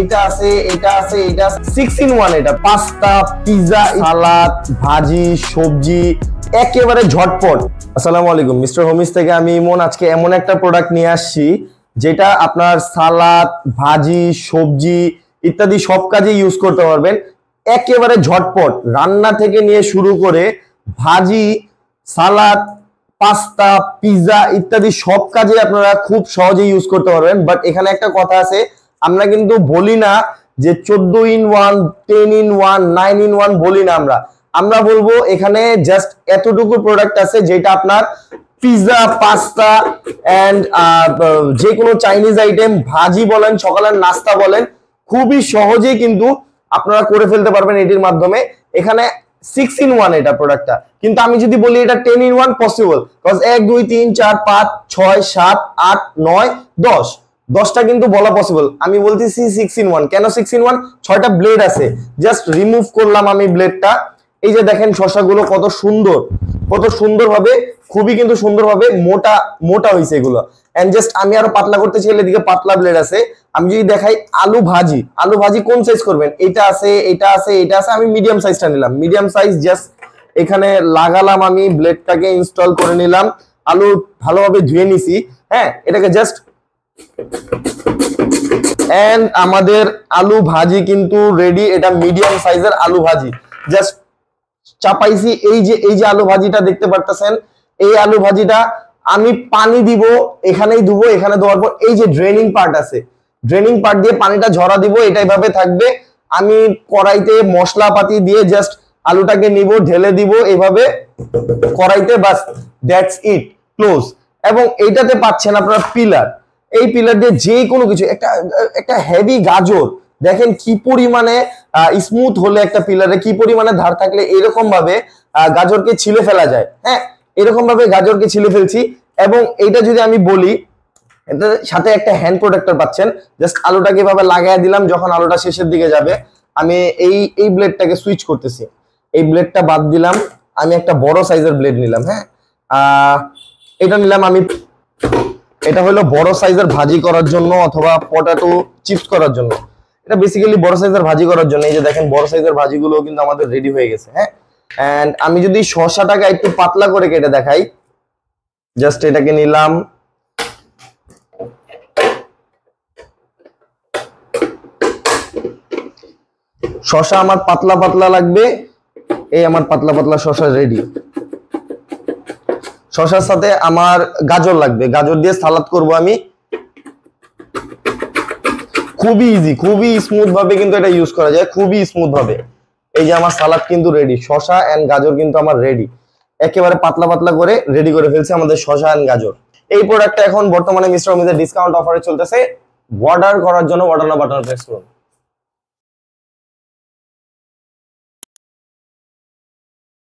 এটা আছে, এটা আছে, এটা 6 in 1। এটা পাস্তা, পিৎজা, সালাদ, ভাজি, সবজি, একেবারে ঝটপট। আসসালামু আলাইকুম, মিস্টার হোমিস থেকে আমি ইমন। আজকে এমন একটা প্রোডাক্ট নিয়ে আসছি যেটা আপনার সালাদ, ভাজি, সবজি ইত্যাদি সব কাজে ইউজ করতে পারবেন। একেবারে ঝটপট, রান্না থেকে নিয়ে শুরু করে ভাজি, সালাদ, পাস্তা, পিৎজা ইত্যাদি সব কাজে আপনারা খুব সহজে ইউজ করতে পারবেন। বাট এখানে একটা কথা আছে, আমরা কিন্তু বলি না যে 14 in 1, 10 in 1, 9 in 1 বলি না। আমরা বলবো এখানে জাস্ট এতটুকু প্রোডাক্ট আছে যেটা আপনার পিৎজা, পাস্তা এন্ড যে কোনো চাইনিজ আইটেম, ভাজি বলেন, সকালের নাস্তা বলেন, খুবই সহজেই কিন্তু আপনারা করে ফেলতে পারবেন এটির মাধ্যমে। এখানে 6 in 1 এটা প্রোডাক্টটা, কিন্তু আমি যদি বলি এটা 10 in 1 পসিবল, কজ 1 2 3 4 5 6 7 8 9 10টা কিন্তু বলা পসিবল। আমি বলতেছি 6 in 1। কেন 6 in 1? 6টা ব্লেড আছে, জাস্ট রিমুভ করলাম আমি ব্লেডটা। এই যে দেখেন শসাগুলো কত সুন্দর ভাবে, খুবই কিন্তু সুন্দর ভাবে মোটা হয়েছে এগুলো। এন্ড জাস্ট আমি আরো পাতলা করতে চাইলে এদিকে পাতলা ব্লেড আছে। আমি যদি দেখাই আলু ভাজি কোন সাইজ করবেন, এটা আছে, এটা আছে, এটা আছে, আমি মিডিয়াম সাইজটা নিলাম। মিডিয়াম সাইজ জাস্ট এখানে লাগালাম, আমি ব্লেডটাকে ইনস্টল করে নিলাম। আলু ভালোভাবে ধুয়ে নিছি, হ্যাঁ, এটাকে জাস্ট এন্ড আমাদের আলু ভাজি কিন্তু রেডি। এটা মিডিয়াম সাইজের আলু ভাজি, জাস্ট চাপাইছি। এই যে আলু ভাজিটা দেখতে পারতেছেন, এই আলু ভাজিটা আমি পানি দিব, এখানেই ধুবো। এখানে দেওয়ার পর এই যে ড্রেনিং পার্ট আছে, ড্রেনিং পার্ট দিয়ে পানিটা ঝরা দিব, এটা এইভাবে থাকবে। আমি কড়াইতে মশলাপাতি দিয়ে জাস্ট আলুটাকে নিব, ঢেলে দিব এইভাবে কড়াইতে, বাস দ্যাটস ইট, ক্লোজ। এবং এইটাতে পাচ্ছেন আপনারা পিলার। এই পিলার দিয়ে যে কোনো কিছু, একটা হেভি গাজর দেখেন কি পরিমাণে স্মুথ হলে, একটা পিলারে কি পরিমাণে ধার থাকলে এরকম ভাবে গাজরকে ছিলে ফেলা যায়। হ্যাঁ, এরকম ভাবে গাজরকে ছিলে ফেলছি। এবং এইটা যদি আমি বলি, এটার সাথে একটা হ্যান্ড প্রোটেক্টর পাচ্ছেন। জাস্ট আলুটাকে এভাবে লাগাই দিলাম, যখন আলুটা শেষের দিকে যাবে আমি এই ব্লেডটাকে সুইচ করতেছি। এই ব্লেডটা বাদ দিলাম, আমি একটা বড় সাইজের ব্লেড নিলাম। হ্যাঁ, এটা নিলাম আমি। এটা হলো বড় সাইজের ভাজি করার জন্য অথবা পটেটো চিপস করার জন্য। এটা বেসিক্যালি বড় সাইজের ভাজি করার জন্য। এই যে দেখেন বড় সাইজের ভাজিগুলো কিন্তু আমাদের রেডি হয়ে গেছে। হ্যাঁ, এন্ড আমি যদি শসাটাকে একটু পাতলা করে কেটে দেখাই, জাস্ট এটাকে নিলাম, শসা আমার পাতলা লাগবে। এই আমার পাতলা শসা রেডি। শসার সাথে আমার গাজর লাগবে, গাজর দিয়ে সালাদ করব আমি। খুবই ইজি, খুবই স্মুথ ভাবে কিন্তু এটা ইউজ করা যায়, খুবই স্মুথ ভাবে। এই যে আমার সালাদ কিন্তু রেডি, শসা এন্ড গাজর কিন্তু আমার রেডি। একেবারে পাতলা করে রেডি করে ফেলছে আমাদের শসা এন্ড গাজর। এই প্রোডাক্টটা এখন বর্তমানে মিস্টার হোমিসের ডিসকাউন্ট অফারে চলতেছে। অর্ডার করার জন্য অর্ডার নাও বাটন প্রেস করুন।